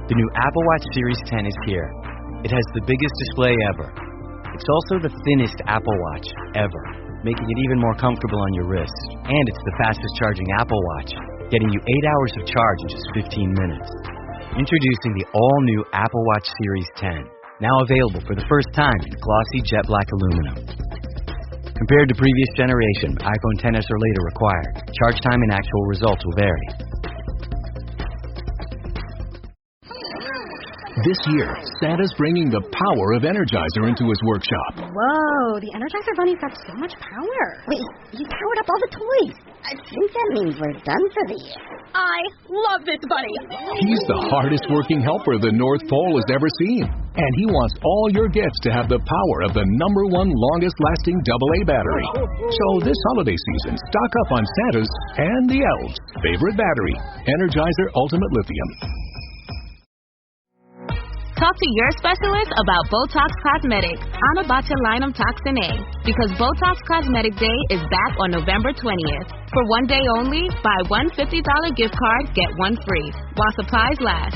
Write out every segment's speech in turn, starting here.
The new Apple Watch Series 10 is here. It has the biggest display ever. It's also the thinnest Apple Watch ever, making it even more comfortable on your wrist. And it's the fastest charging Apple Watch, getting you 8 hours of charge in just 15 minutes. Introducing the all-new Apple Watch Series 10, now available for the first time in glossy jet black aluminum. Compared to previous generation, iPhone XS or later required. Charge time and actual results will vary. This year, Santa's bringing the power of Energizer into his workshop. Whoa, the Energizer Bunny's got so much power. Wait, you powered up all the toys. I think that means we're done for the year. I love this bunny. He's the hardest working helper the North Pole has ever seen. And he wants all your gifts to have the power of the #1 longest lasting AA battery. So this holiday season, stock up on Santa's and the elves' favorite battery, Energizer Ultimate Lithium. Talk to your specialist about Botox Cosmetic, Anabotulinum Toxin A, because Botox Cosmetic Day is back on November 20th. For one day only, buy one $50 gift card, get one free, while supplies last.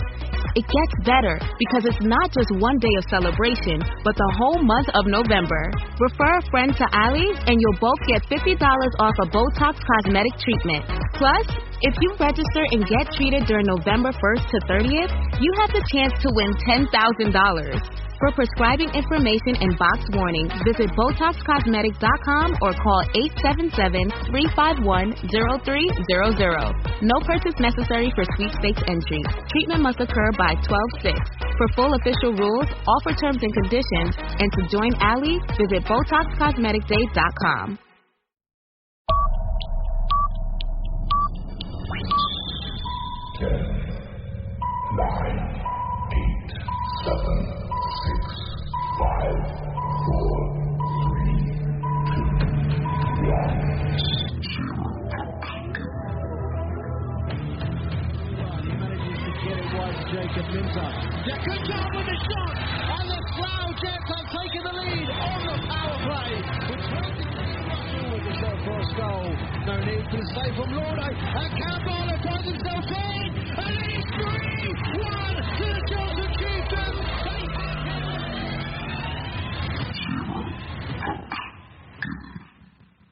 It gets better because it's not just one day of celebration, but the whole month of November. Refer a friend to Allie, and you'll both get $50 off a Botox Cosmetic treatment. Plus, if you register and get treated during November 1st to 30th, you have the chance to win $10,000. For prescribing information and box warning, visit BotoxCosmetic.com or call 877-351-0300. No purchase necessary for sweepstakes entry. Treatment must occur by 12/6. For full official rules, offer terms and conditions, and to join Allie, visit BotoxCosmeticDay.com. Jacob Minter. Yeah, good job with the shot, and the Slough Jets have taken the lead on the power play. With 23 with the shot for a goal. No need for the save from Lordo. And Campbell finds himself in, and it's 3-1 to the Johnson Chieftains.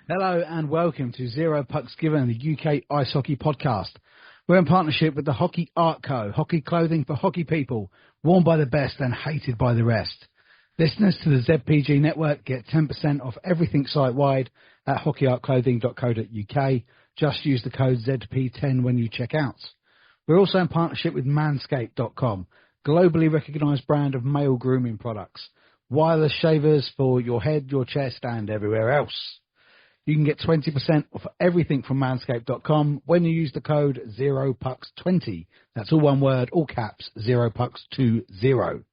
Hello and welcome to Zero Pucks Given, the UK Ice Hockey Podcast. We're in partnership with the Hockey Art Co., hockey clothing for hockey people, worn by the best and hated by the rest. Listeners to the ZPG network get 10% off everything site-wide at hockeyartclothing.co.uk. Just use the code ZP10 when you check out. We're also in partnership with manscaped.com, globally recognised brand of male grooming products. Wireless shavers for your head, your chest and everywhere else. You can get 20% off everything from manscaped.com when you use the code 0pucks20. That's all one word, all caps, 0pucks20.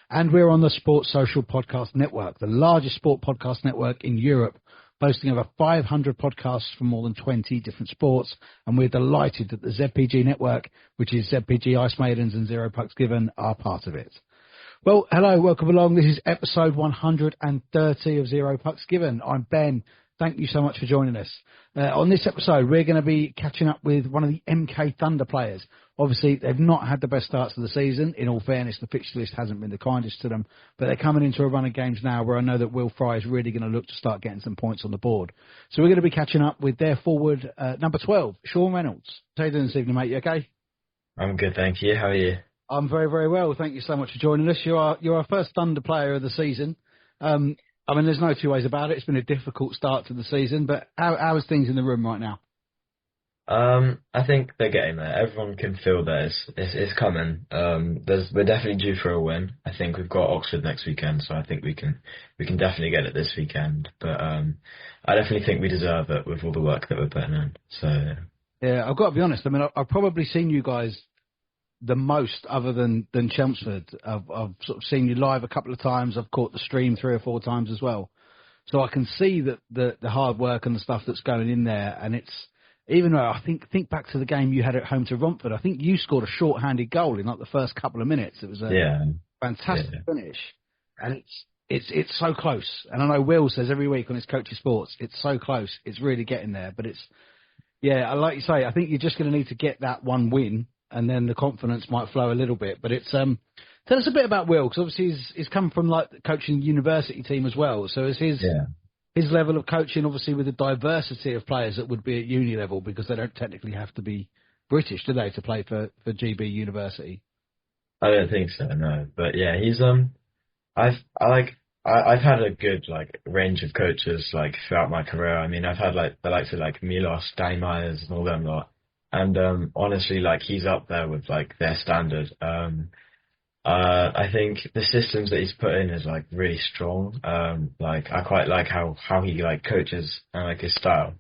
And we're on the Sports Social Podcast Network, the largest sport podcast network in Europe, boasting over 500 podcasts from more than 20 different sports. And we're delighted that the ZPG network, which is ZPG Ice Maidens and Zero Pucks Given, are part of it. Well, hello, welcome along. This is episode 130 of Zero Pucks Given. I'm Ben. Thank you so much for joining us. On this episode, we're going to be catching up with one of the MK Thunder players. Obviously, they've not had the best starts of the season. In all fairness, the fixture list hasn't been the kindest to them. But they're coming into a run of games now where I know that Will Fry is really going to look to start getting some points on the board. So we're going to be catching up with their forward, number 12, Sean Reynolds. How are you doing this evening, mate? You okay? I'm good, thank you. How are you? I'm very, very well. Thank you so much for joining us. You're our first Thunder player of the season. I mean, there's no two ways about it. It's been a difficult start to the season, but how is things in the room right now? I think they're getting there. Everyone can feel that it's coming. We're definitely due for a win. I think we've got Oxford next weekend, so I think we can definitely get it this weekend. But I definitely think we deserve it with all the work that we're putting in. So yeah, I've got to be honest. I mean, I've probably seen you guys the most other than Chelmsford. I've sort of seen you live a couple of times. I've caught the stream 3 or 4 times as well. So I can see that the hard work and the stuff that's going in there. And it's, even though I think back to the game you had at home to Romford, I think you scored a short-handed goal in like the first couple of minutes. It was a fantastic finish. And it's so close. And I know Will says every week on his Coach of Sports, it's so close. It's really getting there. But it's, yeah, like you say, I think you're just going to need to get that one win. and then the confidence might flow a little bit. But it's tell us a bit about Will, because obviously he's come from like coaching the university team as well. So is his level of coaching obviously with the diversity of players that would be at uni level, because they don't technically have to be British, do they, to play for GB University? I don't think so, no. But yeah, he's I've had a good like range of coaches like throughout my career. I mean, I've had like the likes of like Milos, Danny Myers, and all them lot. And honestly, like he's up there with like their standard. I think the systems that he's put in is like really strong. Like I quite like how he like coaches and like his style.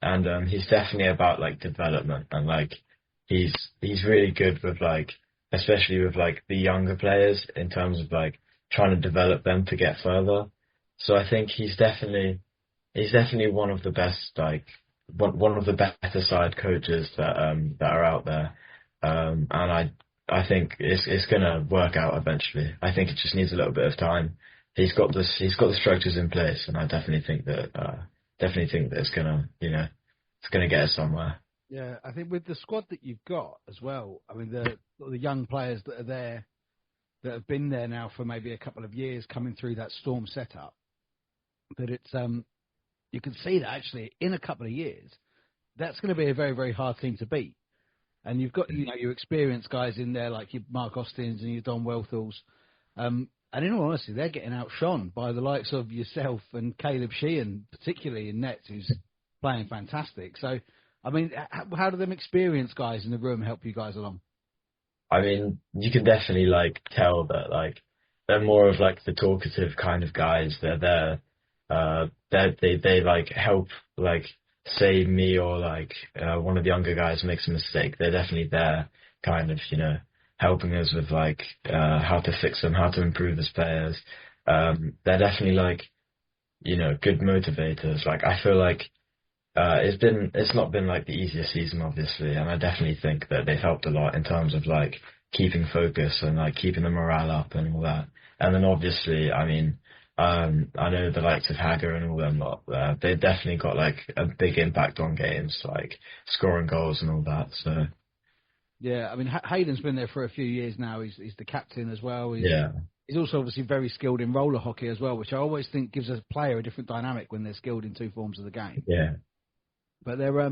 And he's definitely about like development, and like he's really good with like, especially with like the younger players in terms of like trying to develop them to get further. So I think he's definitely one of the best, like one of the better side coaches that are out there. And I think it's gonna work out eventually. I think it just needs a little bit of time. He's got the structures in place, and I definitely think that it's gonna, it's gonna get us somewhere. Yeah, I think with the squad that you've got as well, I mean the young players that are there, that have been there now for maybe a couple of years, coming through that Storm setup, that it's you can see that actually in a couple of years, that's going to be a very, very hard team to beat. And you've got your experienced guys in there like your Mark Austins and your Don Welthals. And in all honesty, they're getting outshone by the likes of yourself and Caleb Sheehan, particularly in nets, who's playing fantastic. So, I mean, how do them experienced guys in the room help you guys along? I mean, you can definitely like tell that like they're more of like the talkative kind of guys. They're there. They like help, like say me or like one of the younger guys makes a mistake. They're definitely there, kind of helping us with like how to fix them, how to improve as players. They're definitely like good motivators. Like I feel like it's not been like the easiest season, obviously, and I definitely think that they've helped a lot in terms of like keeping focus and like keeping the morale up and all that. And then obviously, I mean, I know the likes of Hager and all them lot, they've definitely got like a big impact on games, like scoring goals and all that. So yeah, I mean, Hayden's been there for a few years now. He's the captain as well. He's also obviously very skilled in roller hockey as well, which I always think gives a player a different dynamic when they're skilled in two forms of the game. Yeah. But they're are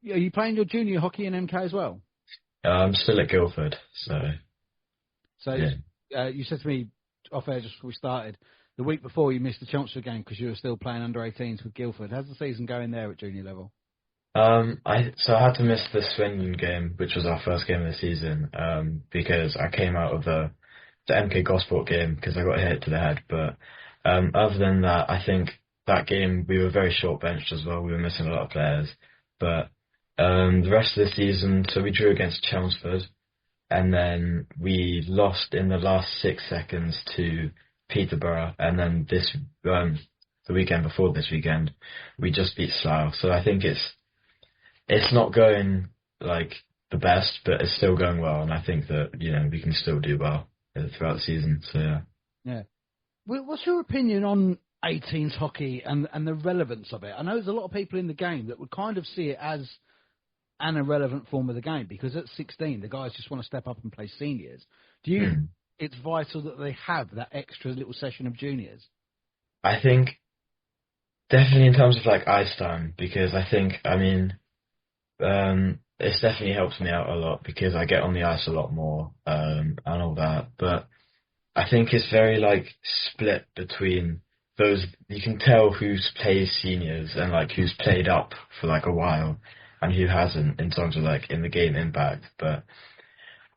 you playing your junior hockey in MK as well? I'm still at Guildford, so yeah. You said to me off air just before we started, the week before you missed the Chelmsford game because you were still playing under 18s with Guildford. How's the season going there at junior level? I had to miss the Swindon game, which was our first game of the season, because I came out of the MK Gosport game because I got hit to the head. But other than that, I think that game we were very short benched as well. We were missing a lot of players. But the rest of the season, so we drew against Chelmsford, and then we lost in the last 6 seconds to Peterborough, and then the weekend before this weekend, we just beat Slough. So I think it's not going like the best, but it's still going well, and I think that we can still do well throughout the season. So yeah. What's your opinion on 18s hockey and the relevance of it? I know there's a lot of people in the game that would kind of see it as an irrelevant form of the game, because at 16 the guys just want to step up and play seniors. Do you think it's vital that they have that extra little session of juniors? I think definitely in terms of like ice time, because I think it's definitely helps me out a lot because I get on the ice a lot more and all that. But I think it's very like split between those. You can tell who's played seniors and like who's played up for like a while and who hasn't in terms of like in the game impact. But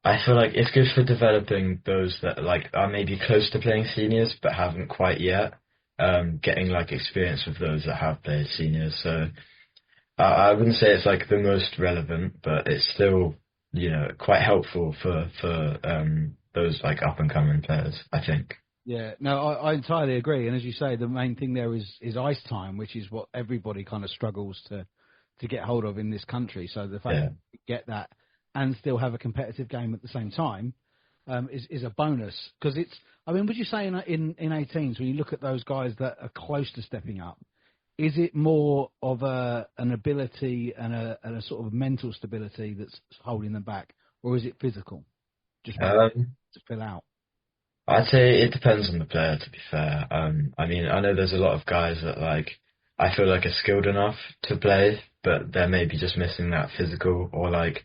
I feel like it's good for developing those that like are maybe close to playing seniors but haven't quite yet, getting like experience with those that have played seniors. So I wouldn't say it's like the most relevant, but it's still quite helpful for those like up and coming players, I think. Yeah, no, I entirely agree. And as you say, the main thing there is ice time, which is what everybody kind of struggles to get hold of in this country. So the fact that you get that and still have a competitive game at the same time is a bonus. Because it's, I mean, would you say in 18s, when you look at those guys that are close to stepping up, is it more of an ability and a sort of mental stability that's holding them back? or is it physical? Just to fill out. I'd say it depends on the player, to be fair. I mean, I know there's a lot of guys that like I feel like are skilled enough to play, but they're maybe just missing that physical or like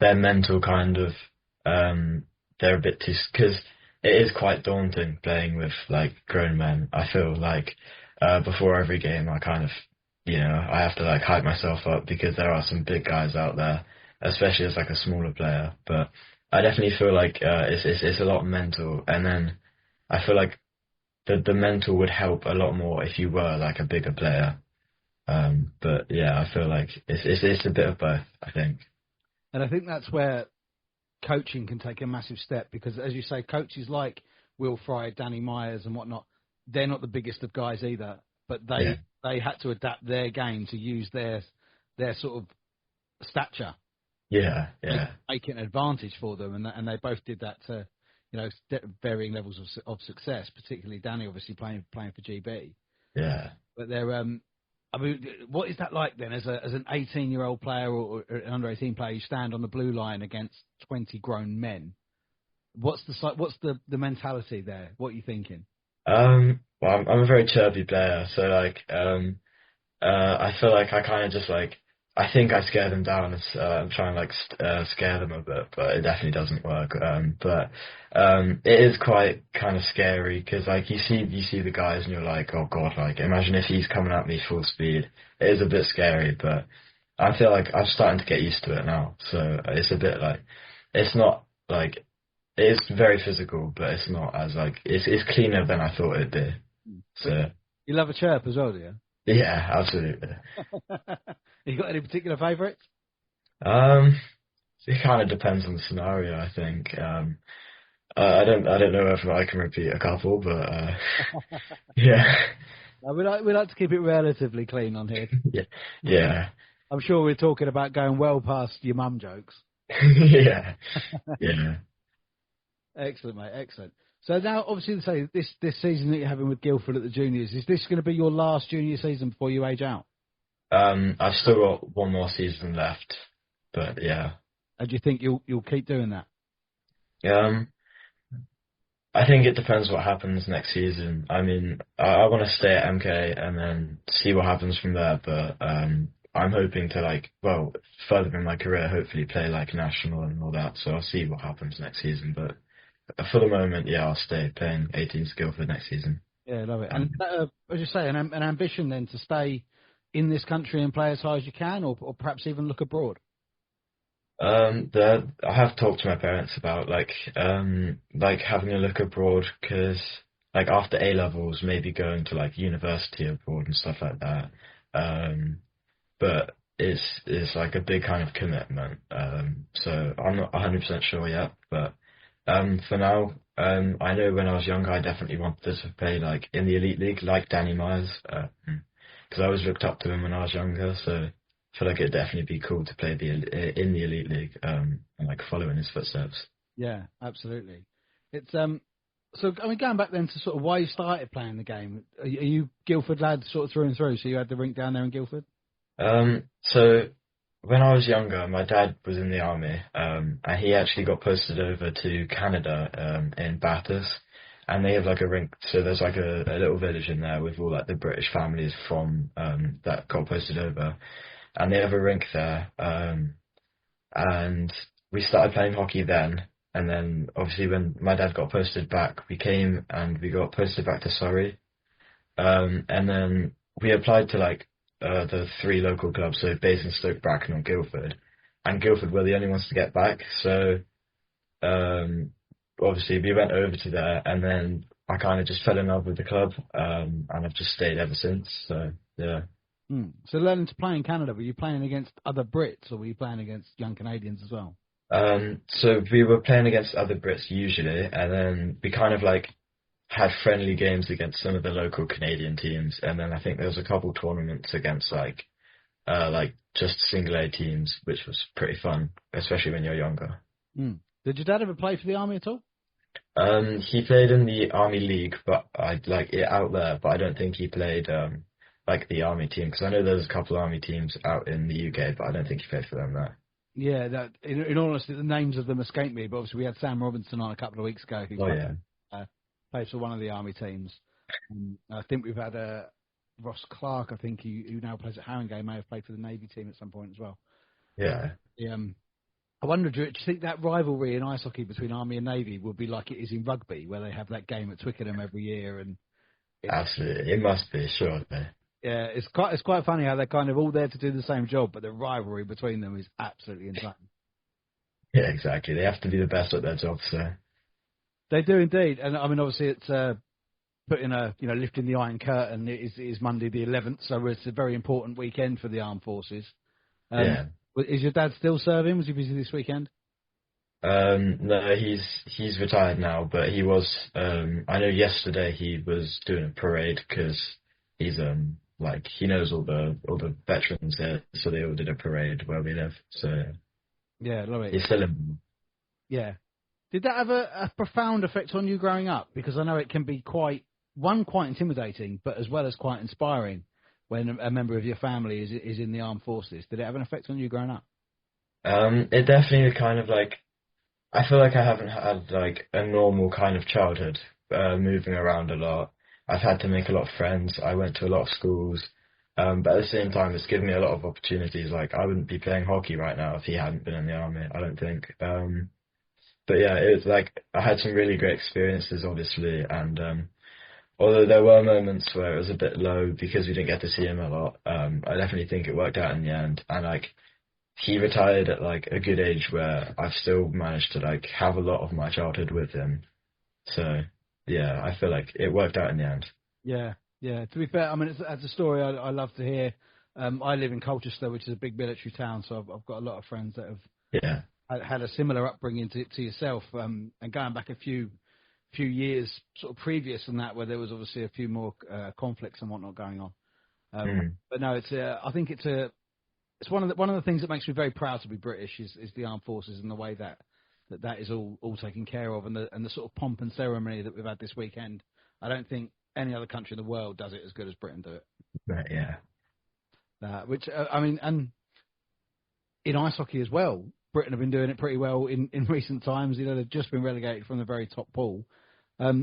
their mental kind of. They're a bit too because it is quite daunting playing with like grown men. I feel like before every game, I kind of I have to like hype myself up because there are some big guys out there, especially as like a smaller player. But I definitely feel like it's a lot mental, and then I feel like the mental would help a lot more if you were like a bigger player. But yeah, I feel like it's a bit of both, I think. And I think that's where coaching can take a massive step because, as you say, coaches like Will Fry, Danny Myers and whatnot, they're not the biggest of guys either, but they had to adapt their game to use their sort of stature. Yeah. Make it an advantage for them, and they both did that to, varying levels of success. Particularly Danny, obviously playing for GB. Yeah. But they're, I mean, what is that like then, as an 18-year-old player or an under 18 player? You stand on the blue line against 20 grown men. What's the mentality there? What are you thinking? Well, I'm a very chirpy player, so like, I feel like I kind of just like. I think I scare them down. I'm trying to like scare them a bit, but it definitely doesn't work. But it is quite kind of scary because like you see the guys and you're like, oh god, like imagine if he's coming at me full speed. It is a bit scary, but I feel like I'm starting to get used to it now. So it's a bit like it's not like it's very physical, but it's not as like it's cleaner than I thought it'd be. So you love a chirp as well, do you? Yeah, absolutely. You got any particular favourites? It kind of depends on the scenario, I think. I don't know if I can repeat a couple, but yeah. We like to keep it relatively clean on here. Yeah. I'm sure we're talking about going well past your mum jokes. Yeah. Excellent, mate. Excellent. So now, obviously, say this season that you're having with Guildford at the juniors, is this going to be your last junior season before you age out? I've still got one more season left, but yeah. And do you think you'll keep doing that? I think it depends what happens next season. I mean, I want to stay at MK and then see what happens from there, but I'm hoping to further in my career, hopefully play like national and all that. So I'll see what happens next season, but for the moment, yeah, I'll stay playing 18 Guildford next season. Yeah, love it. And as you say, an ambition then to stay in this country and play as high as you can, or perhaps even look abroad? I have talked to my parents about having a look abroad because after A levels, maybe going to university abroad and stuff like that. But it's like a big kind of commitment. So I'm not 100% sure yet, but. For now, I know when I was younger, I definitely wanted to play in the Elite League, like Danny Myers, because I always looked up to him when I was younger. So I feel like it'd definitely be cool to play in the Elite League and follow in his footsteps. Yeah, absolutely. It's so I mean, going back then to sort of why you started playing the game. Are you Guildford lad sort of through and through? So you had the rink down there in Guildford. So. When I was younger, my dad was in the army, and he actually got posted over to Canada in Bathurst, and they have a rink. So there's a little village in there with all the British families from that got posted over, and they have a rink there. And we started playing hockey then, and then obviously when my dad got posted back, we came and we got posted back to Surrey, and then we applied to the three local clubs, so Basingstoke, Bracknell, Guildford, and Guildford were the only ones to get back. So obviously we went over to there, and then I kind of just fell in love with the club, and I've just stayed ever since. So yeah. So learning to play in Canada, were you playing against other Brits, or were you playing against young Canadians as well? So we were playing against other Brits usually, and then we kind of had friendly games against some of the local Canadian teams, and then I think there was a couple tournaments against just single A teams, which was pretty fun, especially when you're younger. Did your dad ever play for the army at all? He played in the Army League, but I'd it out there, but I don't think he played the Army team, because I know there's a couple Army teams out in the UK, but I don't think he played for them there. Yeah, that in all honesty, the names of them escape me. But obviously, we had Sam Robinson on a couple of weeks ago, who plays for one of the Army teams. I think we've had Ross Clark. I think who now plays at Haringey, may have played for the Navy team at some point as well. Yeah. I wonder, do you think that rivalry in ice hockey between Army and Navy would be like it is in rugby, where they have that game at Twickenham every year? And absolutely, it must be, sure. Yeah, it's quite funny how they're kind of all there to do the same job, but the rivalry between them is absolutely insane. Yeah, exactly. They have to be the best at their job, so. They do indeed, and I mean, obviously, it's lifting the Iron Curtain. It is Monday the 11th, so it's a very important weekend for the armed forces. Is your dad still serving? Was he busy this weekend? No, he's retired now, but he was. I know yesterday he was doing a parade because he's he knows all the veterans there, so they all did a parade where we live. So yeah, love it. He's still in. Yeah. Did that have a profound effect on you growing up? Because I know it can be quite intimidating, but as well as quite inspiring when a member of your family is in the armed forces. Did it have an effect on you growing up? It definitely kind of I feel like I haven't had a normal kind of childhood, moving around a lot. I've had to make a lot of friends. I went to a lot of schools, but at the same time, it's given me a lot of opportunities. I wouldn't be playing hockey right now if he hadn't been in the army, I don't think. But yeah, it was I had some really great experiences, obviously, and although there were moments where it was a bit low because we didn't get to see him a lot, I definitely think it worked out in the end. And he retired at a good age where I've still managed to have a lot of my childhood with him. So yeah, I feel like it worked out in the end. Yeah. To be fair, I mean, it's a story I love to hear. I live in Colchester, which is a big military town, so I've got a lot of friends that have had a similar upbringing to yourself, and going back a few years sort of previous than that, where there was obviously a few more conflicts and whatnot going on. But no, I think it's one of the things that makes me very proud to be British is the armed forces and the way that is all taken care of, and the sort of pomp and ceremony that we've had this weekend. I don't think any other country in the world does it as good as Britain do it. Right, yeah. Which I mean, and in ice hockey as well, Britain have been doing it pretty well in recent times. They've just been relegated from the very top pool.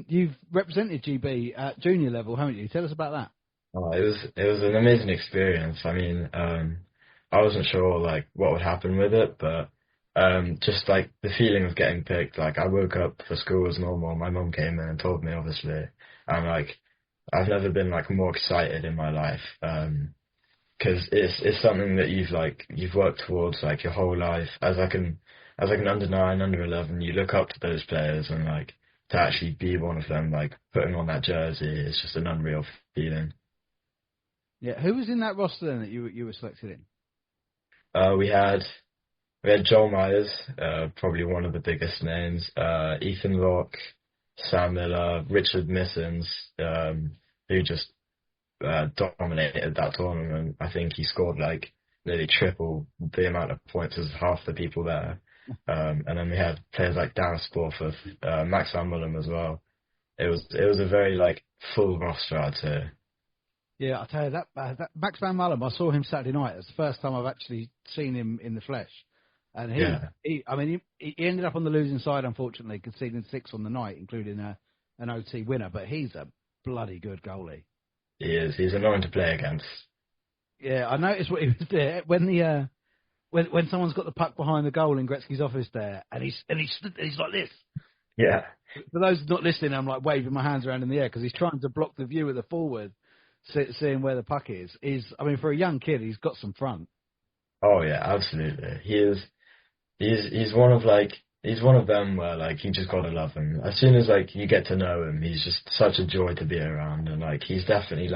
You've represented GB at junior level, haven't you? Tell us about that. Oh, it was an amazing experience. I mean, I wasn't sure what would happen with it, but just the feeling of getting picked. I woke up for school as normal. My mum came in and told me, obviously, and I've never been more excited in my life. Because it's something that you've worked towards your whole life. As an under 9, under 11, you look up to those players, and to actually be one of them, putting on that jersey, is just an unreal feeling. Yeah, who was in that roster then that you were selected in? We had Joel Myers, probably one of the biggest names. Ethan Locke, Sam Miller, Richard Missons, who just dominated that tournament. I think he scored nearly triple the amount of points as half the people there. And then we had players like Darren Sporforth, Max Van Mullen as well. It was a very full roster, I'd say. Yeah, I'll tell you that Max Van Mullen, I saw him Saturday night. It's the first time I've actually seen him in the flesh. And he ended up on the losing side, unfortunately, conceding 6 on the night, including an OT winner. But he's a bloody good goalie. He is. He's annoying to play against. Yeah, I noticed what he was there when when someone's got the puck behind the goal in Gretzky's office there, and he's like this. Yeah. For those not listening, I'm waving my hands around in the air because he's trying to block the view of the forward, seeing where the puck is. I mean, for a young kid, he's got some front. Oh yeah, absolutely. He is. He's one of them where you just gotta love him. As soon as you get to know him, he's just such a joy to be around, and he's definitely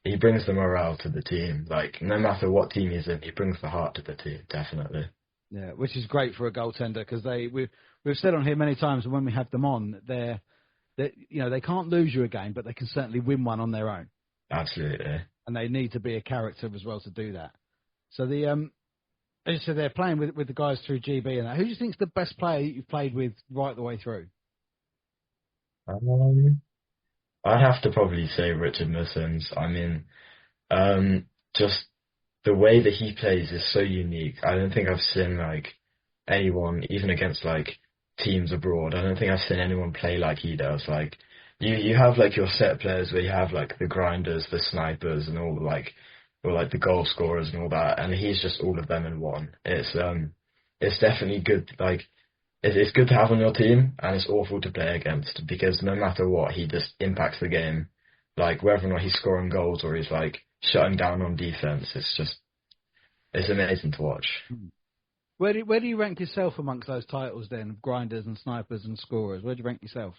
he brings the morale to the team. No matter what team he's in, he brings the heart to the team, definitely. Yeah, which is great for a goaltender because we've said on here many times when we have them on, they can't lose you a game, but they can certainly win one on their own. Absolutely. And they need to be a character as well to do that. So as you said, they're playing with the guys through GB and that. Who do you think is the best player you've played with right the way through? I'd have to probably say Richard Missons. I mean, just the way that he plays is so unique. I don't think I've seen like anyone, even against like teams abroad. I don't think I've seen anyone play like he does. Like you have like your set players where you have like the grinders, the snipers, and all like or like the goal scorers and all that, and he's just all of them in one. It's definitely good. Like it's good to have on your team, and it's awful to play against because no matter what, he just impacts the game. Like whether or not he's scoring goals or he's like shutting down on defense, it's amazing to watch. Where do you rank yourself amongst those titles then, grinders and snipers and scorers? Where do you rank yourself?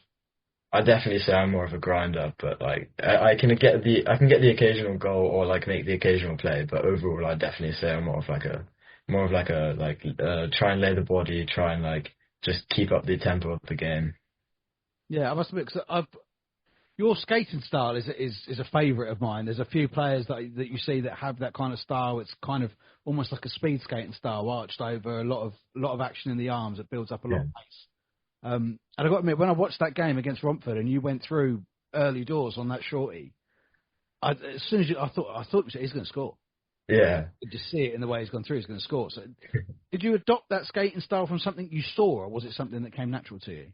I definitely say I'm more of a grinder, but like I can get the occasional goal or like make the occasional play, but overall I definitely say I'm more of like a try and lay the body, try and like just keep up the tempo of the game. Yeah, I must admit, cause your skating style is a favourite of mine. There's a few players that you see that have that kind of style. It's kind of almost like a speed skating style, arched over a lot of action in the arms that builds up a lot of pace. And I got to admit, when I watched that game against Romford and you went through early doors on that shorty, as soon as I thought he's going to score. Yeah. You could just see it in the way he's gone through. He's going to score. So, did you adopt that skating style from something you saw, or was it something that came natural to you?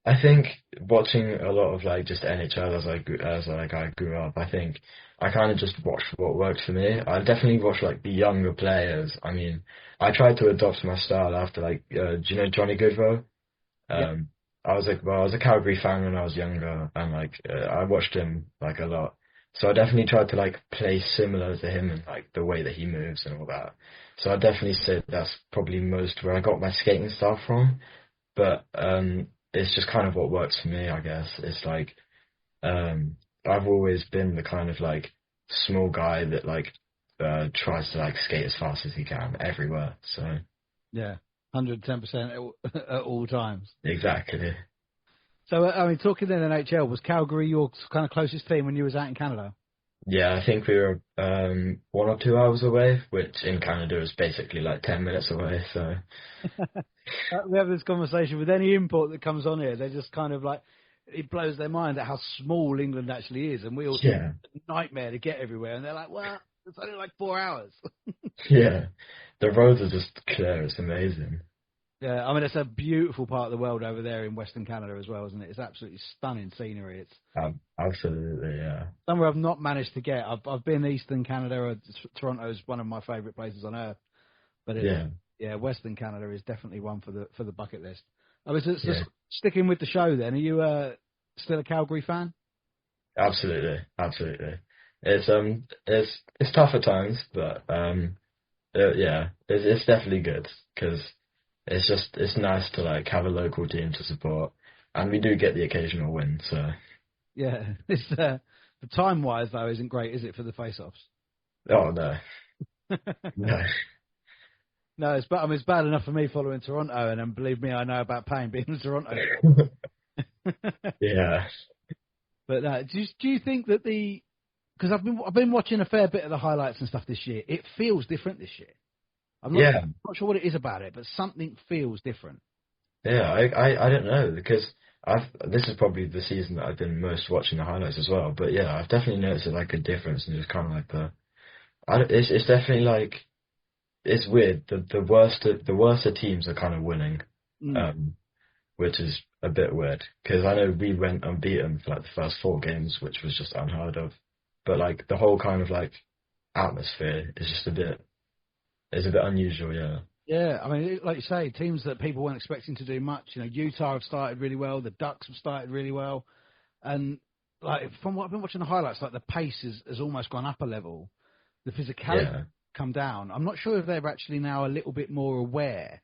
I think watching a lot of like just NHL as I grew up, I think I kind of just watched what worked for me. I definitely watched like the younger players. I mean, I tried to adopt my style after like, do you know Johnny Goodrow? I was a Calgary fan when I was younger, and like I watched him like a lot. So I definitely tried to like play similar to him in like the way that he moves and all that. So I definitely say that's probably most where I got my skating style from. But it's just kind of what works for me, I guess. It's like I've always been the kind of like small guy that like tries to like skate as fast as he can everywhere. So yeah, 110% at all times. Exactly. So I mean, talking in the NHL, was Calgary your kind of closest team when you was out in Canada? Yeah, I think we were 1 or 2 hours away, which in Canada is basically like 10 minutes away. So we have this conversation with any import that comes on here. They're just kind of like, it blows their mind at how small England actually is, and we all think it's a nightmare to get everywhere. And they're like, well, it's only like 4 hours. Yeah, the roads are just clear. It's amazing. Yeah, I mean, it's a beautiful part of the world over there in Western Canada as well, isn't it? It's absolutely stunning scenery. It's absolutely, yeah. Somewhere I've not managed to get. I've been Eastern Canada. Toronto is one of my favourite places on earth. But Western Canada is definitely one for the bucket list. I mean, so sticking with the show then, are you still a Calgary fan? Absolutely. It's tough at times, but it's definitely good because it's nice to like have a local team to support, and we do get the occasional win. So yeah, it's the time wise though isn't great, is it, for the face-offs? Oh no, no. No, it's bad enough for me following Toronto, and believe me, I know about pain being in Toronto. Yeah. But do you think that because I've been watching a fair bit of the highlights and stuff this year, it feels different this year. I'm not sure what it is about it, but something feels different. Yeah, I don't know, because this is probably the season that I've been most watching the highlights as well. But yeah, I've definitely noticed like a difference, and just kind of like it's definitely like, it's weird. The worst teams are kind of winning, which is a bit weird, because I know we went unbeaten for like the first 4 games, which was just unheard of. But like the whole kind of like atmosphere is just a bit unusual, yeah. Yeah, I mean, like you say, teams that people weren't expecting to do much. You know, Utah have started really well. The Ducks have started really well, and like from what I've been watching the highlights, like the pace has almost gone up a level. The physicality come down. I'm not sure if they're actually now a little bit more aware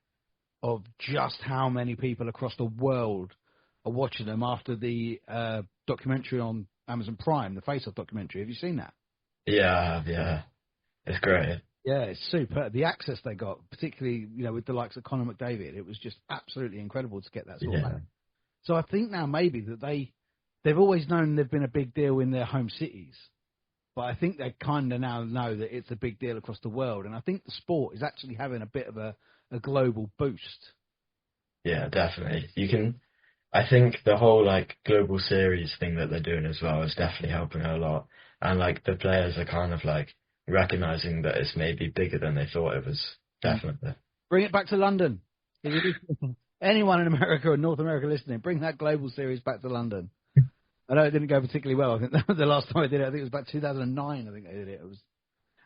of just how many people across the world are watching them after the documentary on Amazon Prime, the Face Off documentary. Have you seen that? Yeah, it's great. Yeah, it's super. The access they got, particularly with the likes of Conor McDavid, it was just absolutely incredible to get that sort of money. So I think now maybe that they've always known they've been a big deal in their home cities, but I think they kind of now know that it's a big deal across the world, and I think the sport is actually having a bit of a global boost. Yeah, definitely. I think the whole like global series thing that they're doing as well is definitely helping her a lot, and like the players are kind of like recognizing that it's maybe bigger than they thought it was. Definitely. Bring it back to London. Anyone in America or North America listening, bring that global series back to London. I know it didn't go particularly well. I think that was the last time I did it. I think it was about 2009. I think I did it.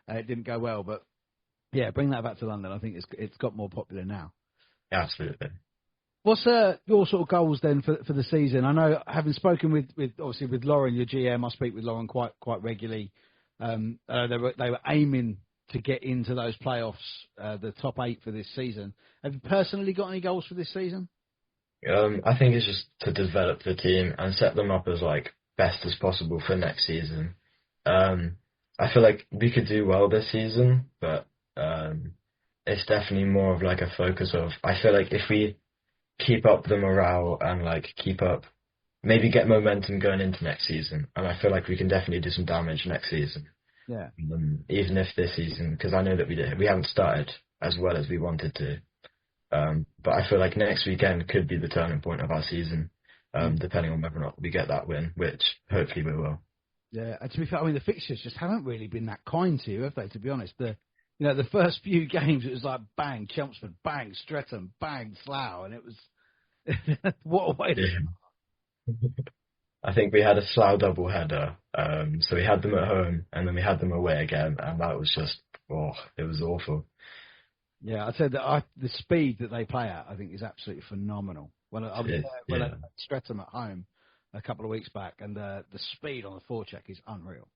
It didn't go well, but yeah, bring that back to London. I think it's got more popular now. Absolutely. What's your sort of goals then for the season? I know, having spoken with obviously with Lauren, your GM, I speak with Lauren quite regularly. They were aiming to get into those playoffs, the top 8 for this season. Have you personally got any goals for this season? I think it's just to develop the team and set them up as like best as possible for next season. I feel like we could do well this season, but it's definitely more of like a focus of, I feel like if we keep up the morale and like maybe get momentum going into next season, and I feel like we can definitely do some damage next season. Yeah. Even if this season, because I know that we haven't started as well as we wanted to. But I feel like next weekend could be the turning point of our season, depending on whether or not we get that win, which hopefully we will. Yeah, and to be fair, I mean, the fixtures just haven't really been that kind to you, have they, to be honest? The first few games, it was like bang, Chelmsford, bang, Streatham, bang, Slough, and it was, what a way to... I think we had a Slough doubleheader, so we had them at home, and then we had them away again, and that was just, it was awful. Yeah, I'd say that the speed that they play at, I think, is absolutely phenomenal. When I was there, at Streatham at home a couple of weeks back, and the speed on the forecheck is unreal.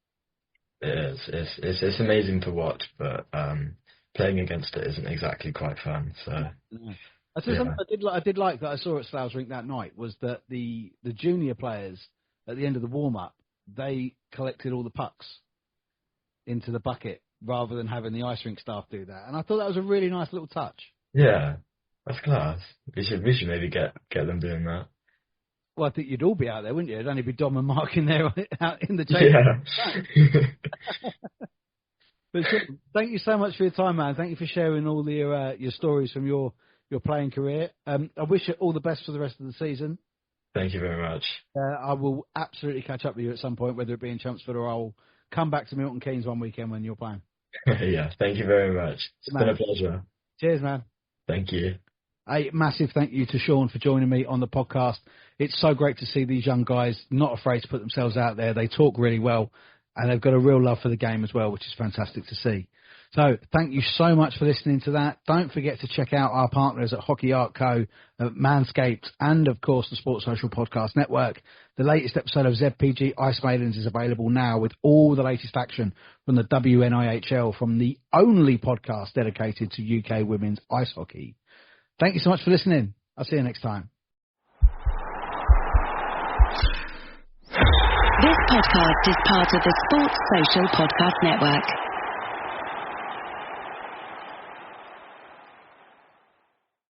It is. It's amazing to watch, but playing against it isn't exactly quite fun. So. Yeah. Something I did like that I saw at Slough's Rink that night was that the junior players at the end of the warm up, they collected all the pucks into the bucket rather than having the ice rink staff do that, and I thought that was a really nice little touch. Yeah, that's class. We should maybe get them doing that. Well, I think you'd all be out there, wouldn't you? It'd only be Dom and Mark in there out in the chamber. Yeah. But thank you so much for your time, man. Thank you for sharing all your stories from your playing career. I wish you all the best for the rest of the season. Thank you very much. I will absolutely catch up with you at some point, whether it be in Chelmsford or I'll come back to Milton Keynes one weekend when you're playing. Yeah, thank you very much. It's been a pleasure. Cheers, man. Thank you. A massive thank you to Sean for joining me on the podcast. It's so great to see these young guys not afraid to put themselves out there. They talk really well, and they've got a real love for the game as well, which is fantastic to see. So thank you so much for listening to that. Don't forget to check out our partners at Hockey Art Co, Manscaped, and, of course, the Sports Social Podcast Network. The latest episode of ZPG Ice Maidens is available now with all the latest action from the WNIHL, from the only podcast dedicated to UK women's ice hockey. Thank you so much for listening. I'll see you next time. This podcast is part of the Sports Social Podcast Network.